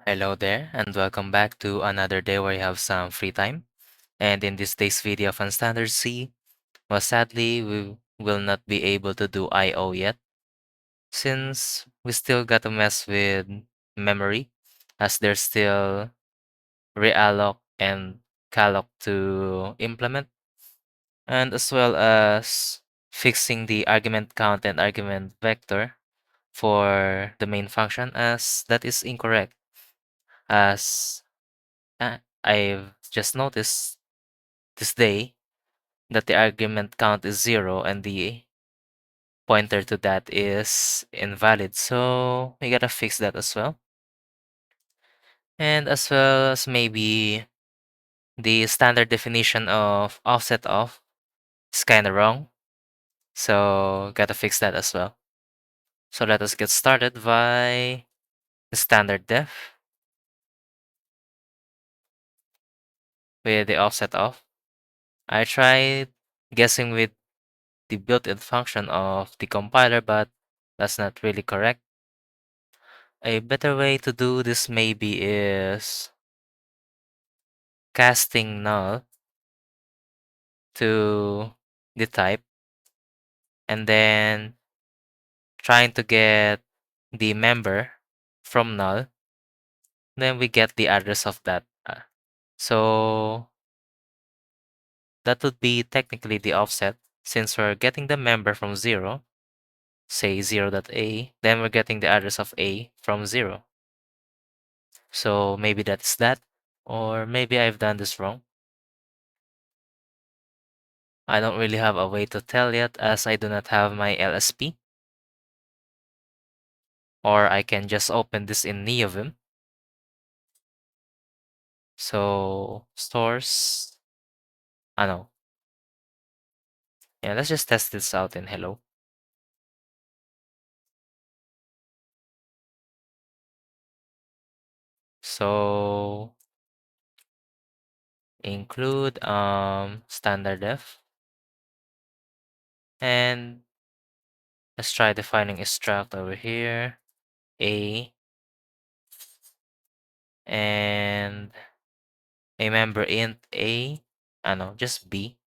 Hello there, and welcome back to another day where you have some free time. And in this day's video of unstd-c, well, sadly, we will not be able to do I/O yet, since we still got to mess with memory, as there's still realloc and calloc to implement, and as well as fixing the argument count and argument vector for the main function, as that is incorrect, as I've just noticed this day that the argument count is 0 and the pointer to that is invalid. So we gotta fix that as well. And as well as maybe the standard definition of offset off is kind of wrong. So gotta fix that as well. So let us get started by the standard def with the offset off. I tried guessing with the built-in function of the compiler, but that's not really correct. A better way to do this maybe is casting null to the type and then trying to get the member from null. Then we get the address of that. So that would be technically the offset since we're getting the member from 0, say 0.a, then we're getting the address of a from 0. So maybe that's that, or maybe I've done this wrong. I don't really have a way to tell yet as I do not have my LSP. Or I can just open this in Neovim. So stores, I know. Yeah, let's just test this out in Hello. So include standard def. And let's try defining a struct over here. A and a member int A. I know, just B.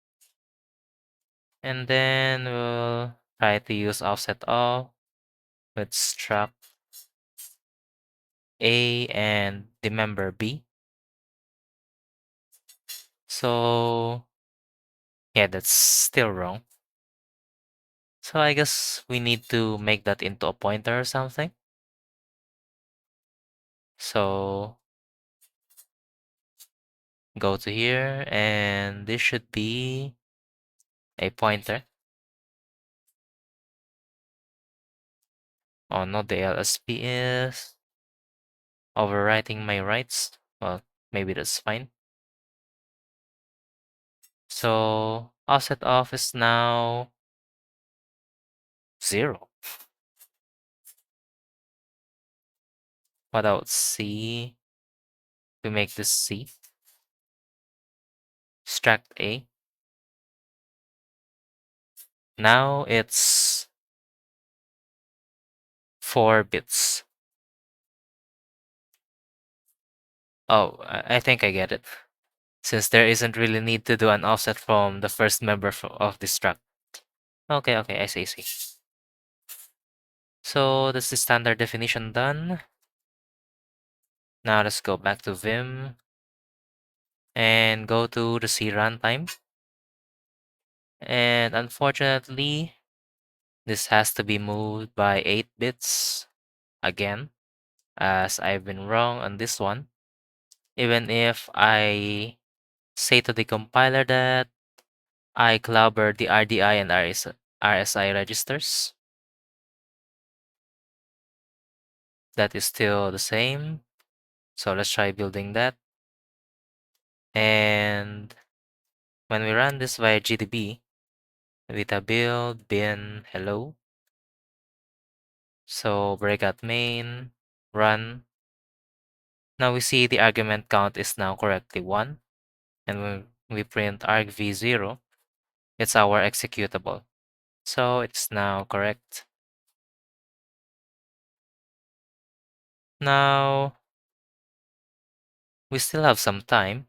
And then we'll try to use offset all with struct A and the member B. So yeah, that's still wrong. So I guess we need to make that into a pointer or something. So go to here and this should be a pointer. Oh no, the LSP is overwriting my rights. Well, maybe that's fine. So offset off is now 0. What about C? We make this C. Struct A. Now it's 4 bits. Oh, I think I get it. Since there isn't really need to do an offset from the first member of the struct. Okay, okay, I see, I see. So that's the standard definition done. Now let's go back to Vim and go to the C runtime. And unfortunately, this has to be moved by 8 bits again, as I've been wrong on this one. Even if I say to the compiler that I clobbered the RDI and RSI registers, that is still the same. So let's try building that. And when we run this via GDB, with a build bin hello, so breakout main, run. Now we see the argument count is now correctly 1. And when we print argv0, it's our executable. So it's now correct. Now we still have some time.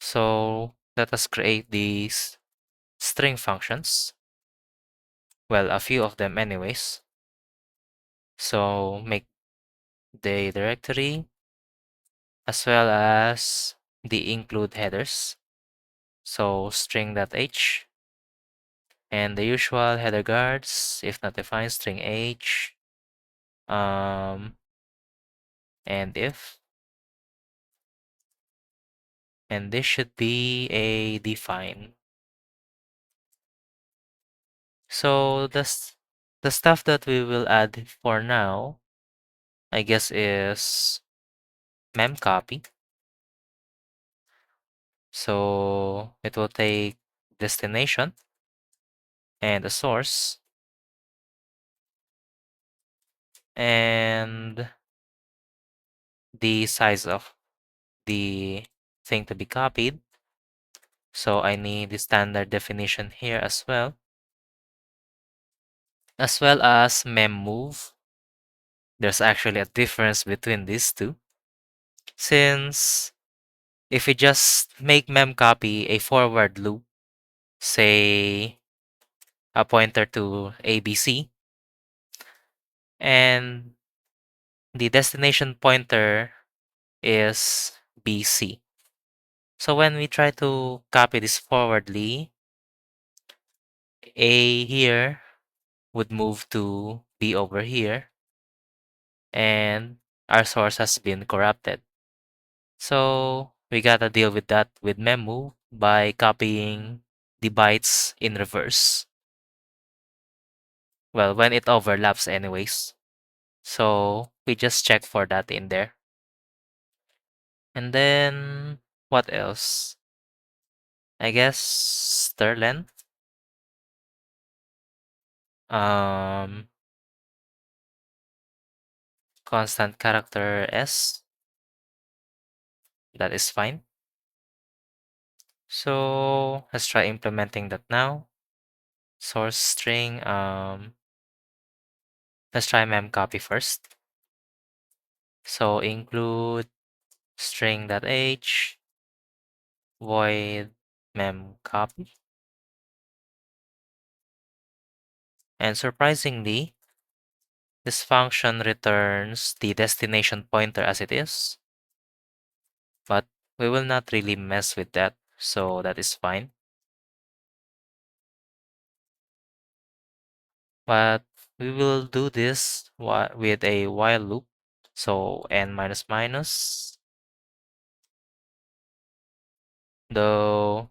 So let us create these string functions. Well, a few of them anyways. So make the directory as well as the include headers. So string.h and the usual header guards, if not defined, string h, um, and if, and this should be a define. So the stuff that we will add for now, I guess, is memcopy. So it will take destination and the source and the size of the thing to be copied. So I need the standard definition here as well as memmove. There's actually a difference between these two. Since if we just make memcopy a forward loop, say a pointer to ABC, and the destination pointer is BC. So when we try to copy this forwardly, A here would move to B over here, and our source has been corrupted. So we gotta deal with that with memmove by copying the bytes in reverse. Well, when it overlaps anyways. So we just check for that in there. And then what else? I guess sterlen. Um Constant character S. That is fine. So let's try implementing that now. Source string. Let's try memcopy first. So include string.h void memcopy. And surprisingly, this function returns the destination pointer as it is, but we will not really mess with that, so that is fine. But we will do this with a while loop. So n minus minus, though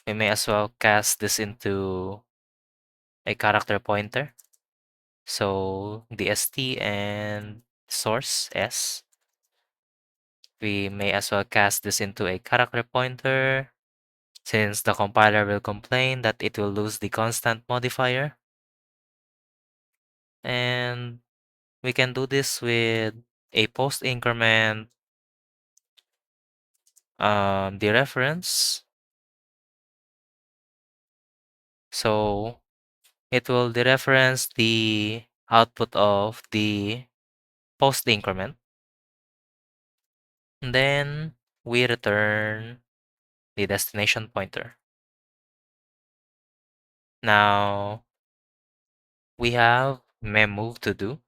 we may as well cast this into a character pointer. So the st and source s, we may as well cast this into a character pointer since the compiler will complain that it will lose the constant modifier. And we can do this with a post increment dereference. So it will dereference the output of the post increment. And then we return the destination pointer. Now we have memmove to do.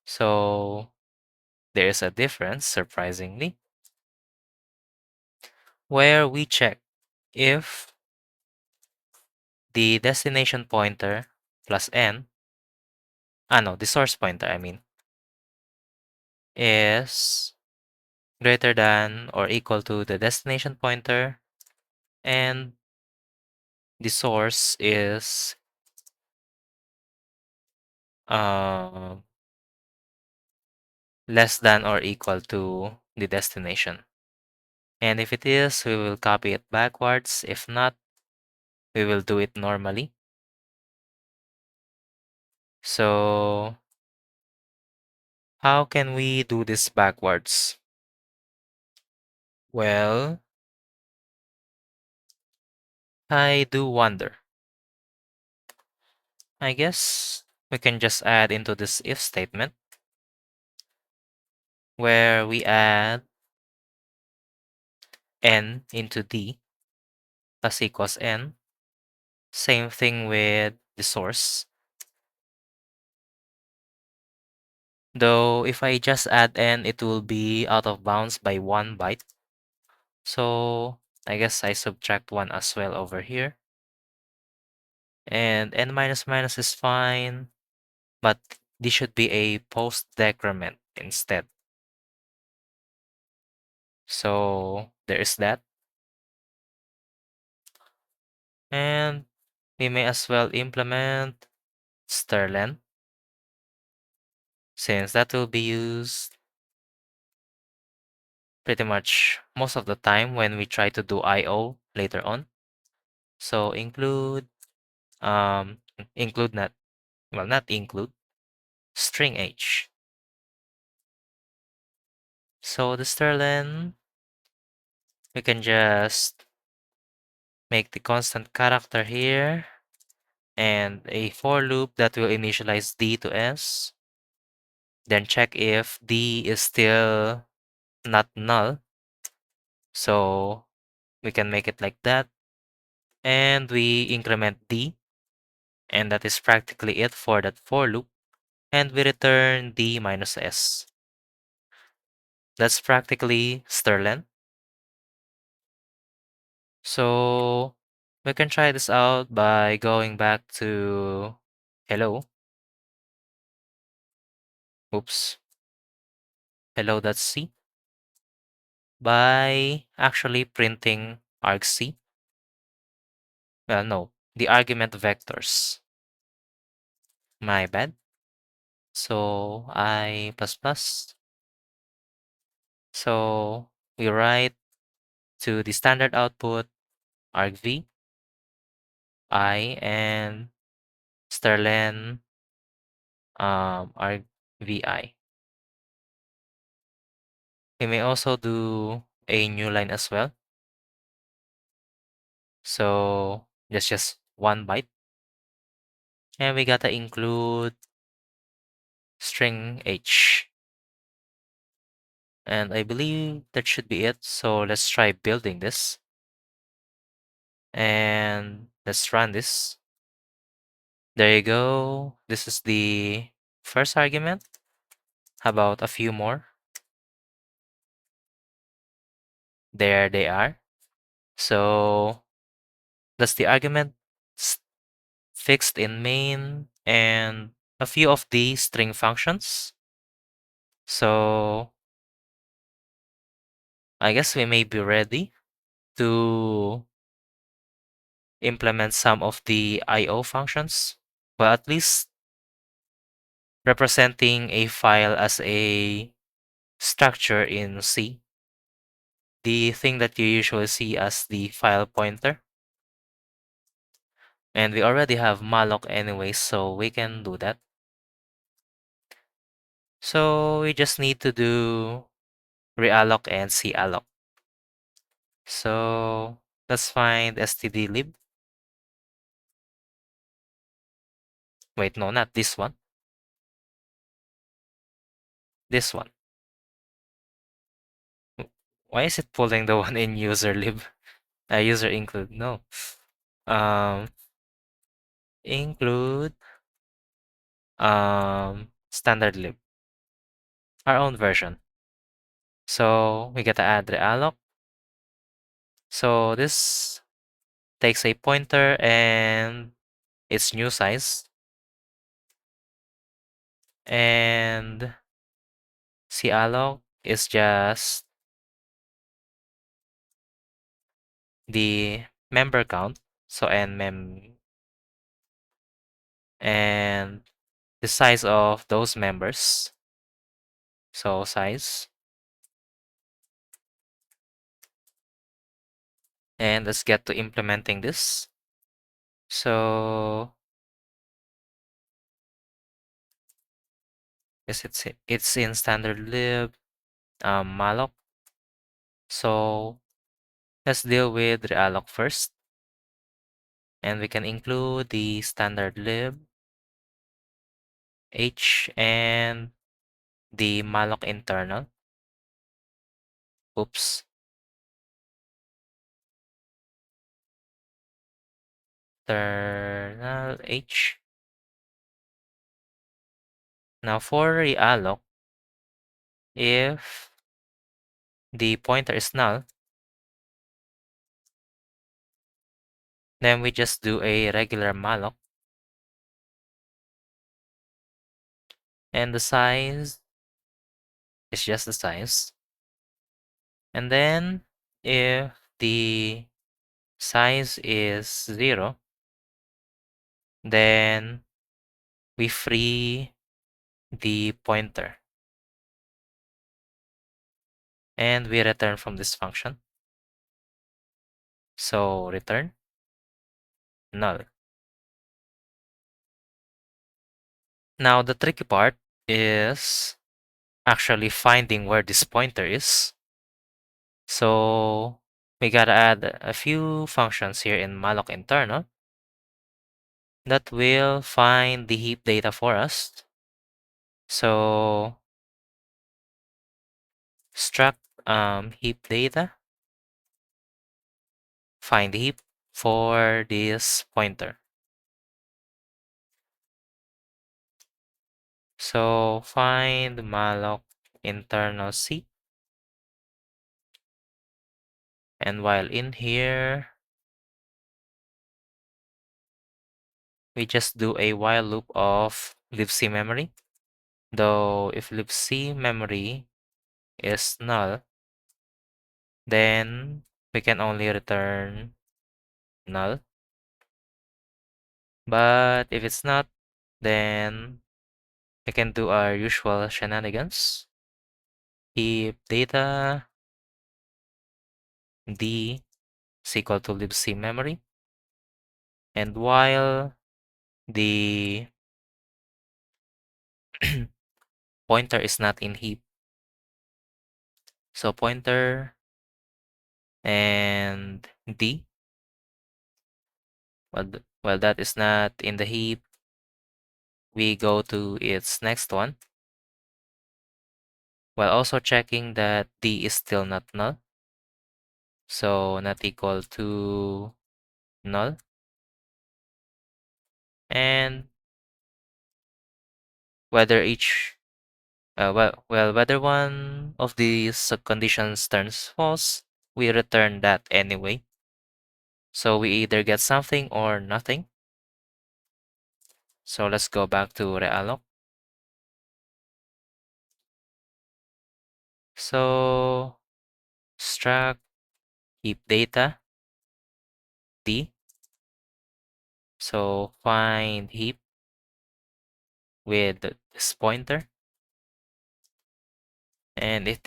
So there is a difference, surprisingly, where we check if the destination pointer plus n, no, the source pointer, I mean, is greater than or equal to the destination pointer, and the source is uh, less than or equal to the destination. And if it is, we will copy it backwards. If not, we will do it normally. So how can we do this backwards? Well, I do wonder. I guess we can just add into this if statement where we add n into d plus equals n. Same thing with the source. Though if I just add n, it will be out of bounds by 1 byte. So I guess I subtract 1 as well over here. And n minus minus is fine, but this should be a post decrement instead. So there is that. And we may as well implement sterlen, since that will be used pretty much most of the time when we try to do IO later on. So um include not well not include string h. So the sterlen, we can just make the constant character here and a for loop that will initialize d to s. Then check if d is still not null. So we can make it like that. And we increment d. And that is practically it for that for loop. And we return d minus s. That's practically sterlen. So we can try this out by going back to hello. Oops. Hello.c by actually printing argc. Well, no, the argument vectors. My bad. So I plus plus. So we write to the standard output argv I and sterlen argvi. We may also do a new line as well. So just 1 byte. And we gotta include string h. And I believe that should be it. So let's try building this. And let's run this. There you go. This is the first argument. How about a few more? There they are. So that's the argument fixed in main and a few of the string functions. So I guess we may be ready to implement some of the IO functions. Well, at least representing a file as a structure in C. The thing that you usually see as the file pointer. And we already have malloc anyway, so we can do that. So we just need to do realloc and calloc. So let's find std-lib. Wait, no, not this one. This one. Why is it pulling the one in user lib? User include, no. Um, include standard lib, our own version. So we gotta add realloc. So this takes a pointer and its new size. And calloc is just the member count. So nmem and the size of those members. So size. And let's get to implementing this. So yes, it's in standard lib malloc. So let's deal with realloc first. And we can include the standard lib h and the malloc internal. Oops. Internal H. Now for realloc, if the pointer is null, then we just do a regular malloc. And the size is just the size. And then if the size is 0, then we free the pointer. And we return from this function. So return null. Now the tricky part is actually finding where this pointer is. So we gotta add a few functions here in malloc internal that will find the heap data for us. So struct heap data, find the heap for this pointer. So find malloc internal C. And while in here, we just do a while loop of libc memory. Though if libc memory is null, then we can only return null. But if it's not, then we can do our usual shenanigans. Keep data d is equal to libc memory. And while the pointer is not in heap, so pointer and d, well, that is not in the heap, we go to its next one, while also checking that d is still not null. So not equal to null. And whether whether one of these conditions turns false, we return that anyway. So we either get something or nothing. So let's go back to realloc. So struct heap data d. So find heap with this pointer. And if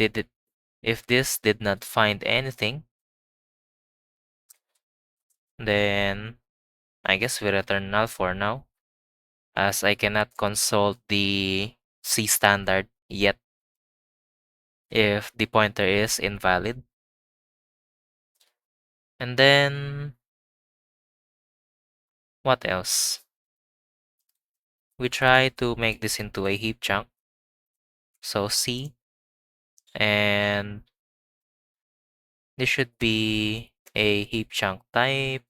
this did not find anything, then I guess we return null for now, as I cannot consult the C standard yet if the pointer is invalid. And then what else? We try to make this into a heap chunk. So C, and this should be a heap chunk type.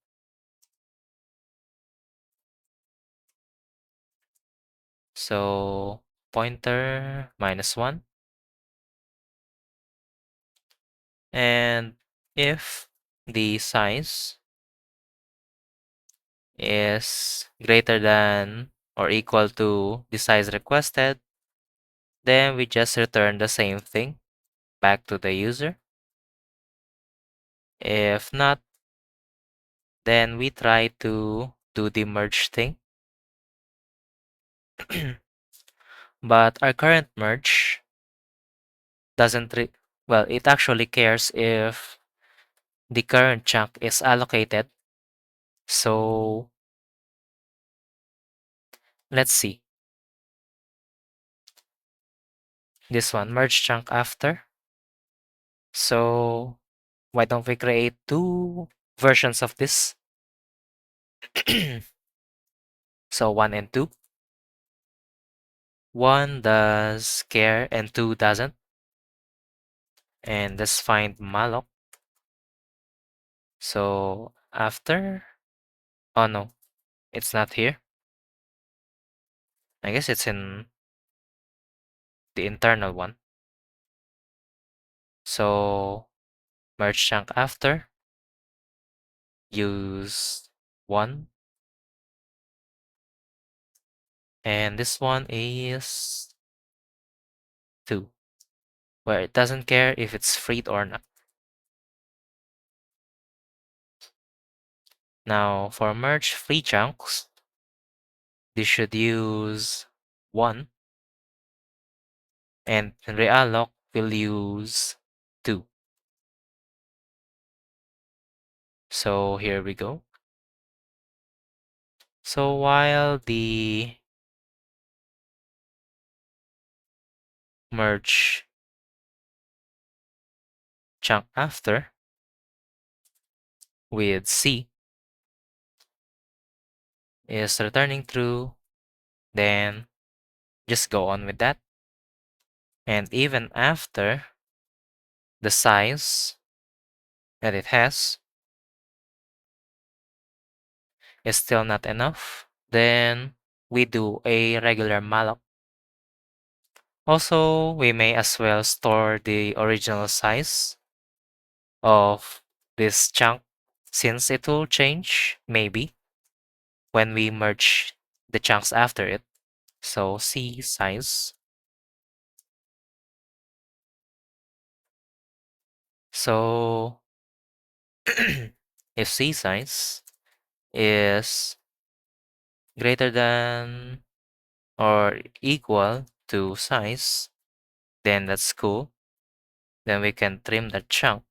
So pointer -1. And if the size is greater than or equal to the size requested, then we just return the same thing back to the user. If not, then we try to do the merge thing. But our current merge doesn't, well, it actually cares if the current chunk is allocated. So let's see. This one, merge chunk after. So why don't we create two versions of this? So 1 and 2. 1 does care and 2 doesn't. And let's find malloc. So after, oh no, it's not here. I guess it's in the internal one. So merge chunk after, use 1, and this one is 2, where it doesn't care if it's freed or not. Now for merge free chunks, this should use 1, and realloc will use 2. So here we go. So while the merge chunk after with C is returning true, then just go on with that. And even after the size that it has is still not enough, then we do a regular malloc. Also, we may as well store the original size of this chunk since it will change maybe when we merge the chunks after it. So C size. So if C size is greater than or equal to size, then that's cool. Then we can trim that chunk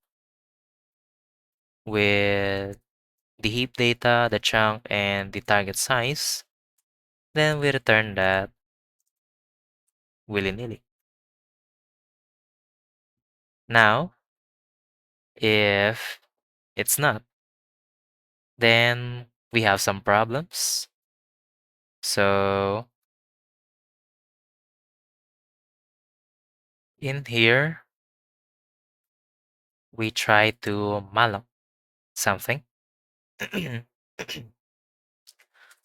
with the heap data, the chunk, and the target size. Then we return that willy-nilly. Now, if it's not, then we have some problems. So in here, we try to malloc something.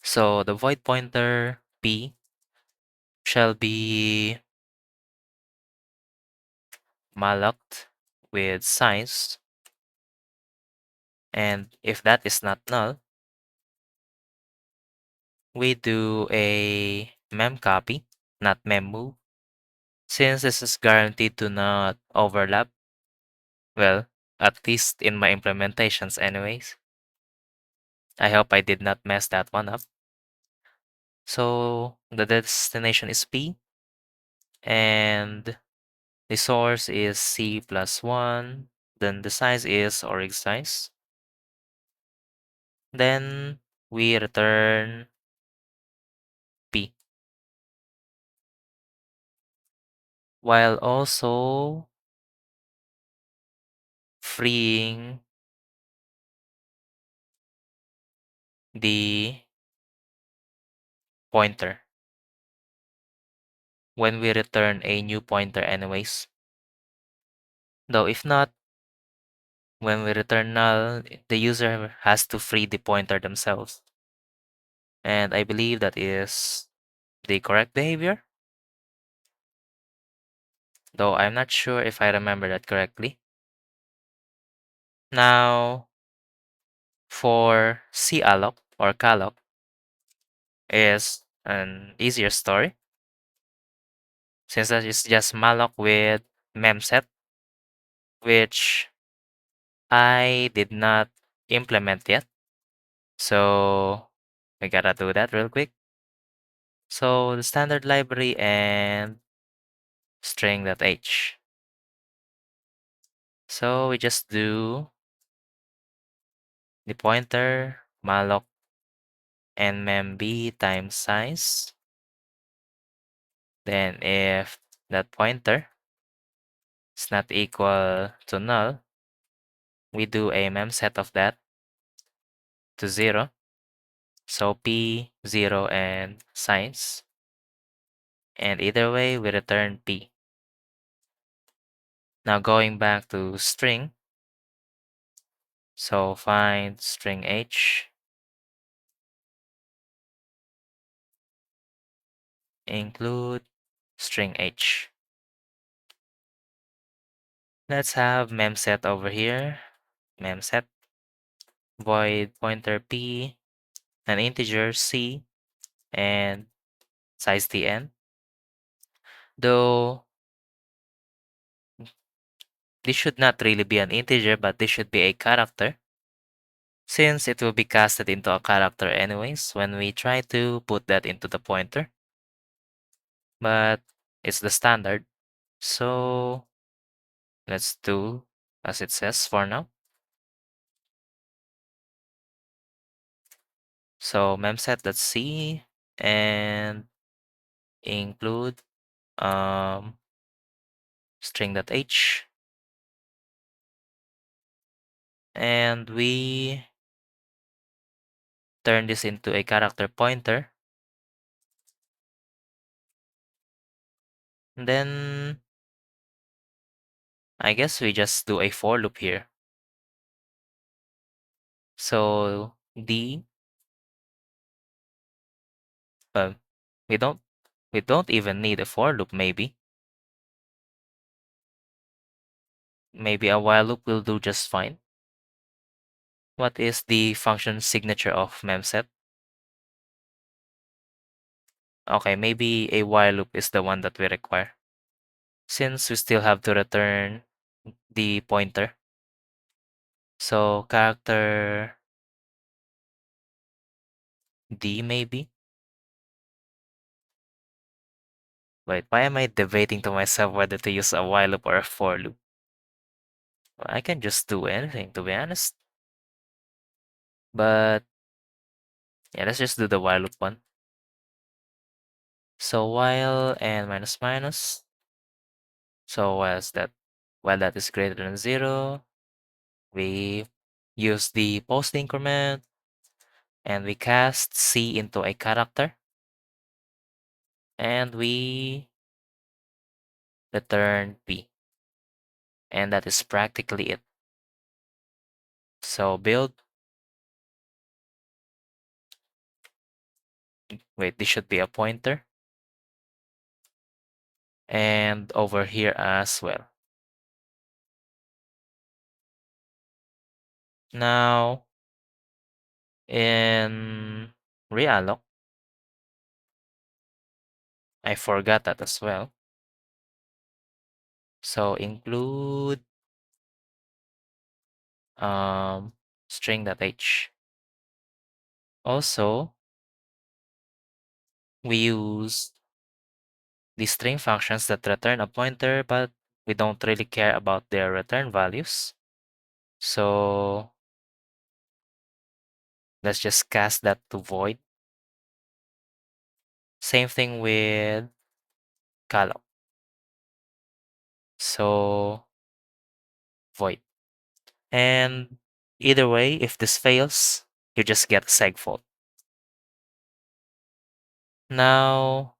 So the void pointer p shall be malloced with size. And if that is not null, we do a mem copy, not mem move. Since this is guaranteed to not overlap, well, at least in my implementations anyways. I hope I did not mess that one up. So the destination is P and the source is C plus 1. Then the size is org size. Then we return P while also freeing the pointer when we return a new pointer anyways. Though if not, when we return null, the user has to free the pointer themselves. And I believe that is the correct behavior. Though I'm not sure if I remember that correctly. Now, for calloc or calloc is an easier story since that is just malloc with memset, which I did not implement yet. So we gotta do that real quick. So the standard library and string.h. So we just do the pointer malloc and memb times size. Then if that pointer is not equal to null, we do a memset of that to 0. So p 0 and size. And either way, we return p. Now going back to string, so find string h, include string h. Let's have memset over here, memset, void pointer p, an integer c, and size tn. Though this should not really be an integer, but this should be a character, since it will be casted into a character anyways when we try to put that into the pointer. But it's the standard. So let's do as it says for now. So memset.c and include um, string.h, and we turn this into a character pointer. Then I guess we just do a for loop here. So d, uh, we don't we don't even need a for loop. Maybe a while loop will do just fine. What is the function signature of memset? Okay, maybe a while loop is the one that we require, since we still have to return the pointer. So character D maybe? Wait, why am I debating to myself whether to use a while loop or a for loop? Well, I can just do anything, to be honest. But yeah, let's just do the while loop one. So while and minus minus. So while that is greater than 0, we use the post increment and we cast C into a character and we return P. And that is practically it. So build. Wait, this should be a pointer. And over here as well. Now, in realloc, I forgot that as well. So include string.h. Also, we use the string functions that return a pointer, but we don't really care about their return values. So let's just cast that to void. Same thing with calloc. So void. And either way, if this fails, you just get a segfault. Now,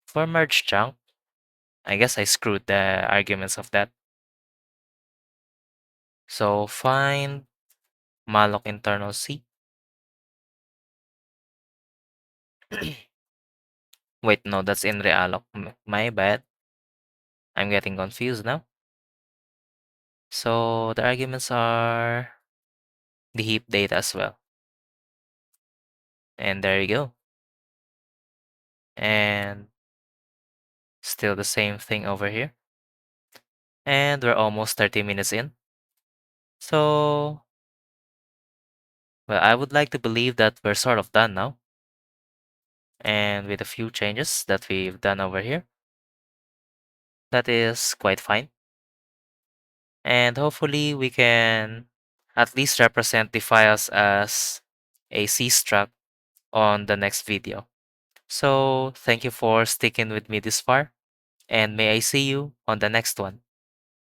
for merge chunk, I guess I screwed the arguments of that. So find malloc internal C. Wait, no, that's in realloc. My bad. I'm getting confused now. So the arguments are the heap data as well. And there you go. And still the same thing over here. And we're almost 30 minutes in. So, well, I would like to believe that we're sort of done now. And with a few changes that we've done over here, that is quite fine. And hopefully we can at least represent the files as a C struct on the next video. So thank you for sticking with me this far, and may I see you on the next one.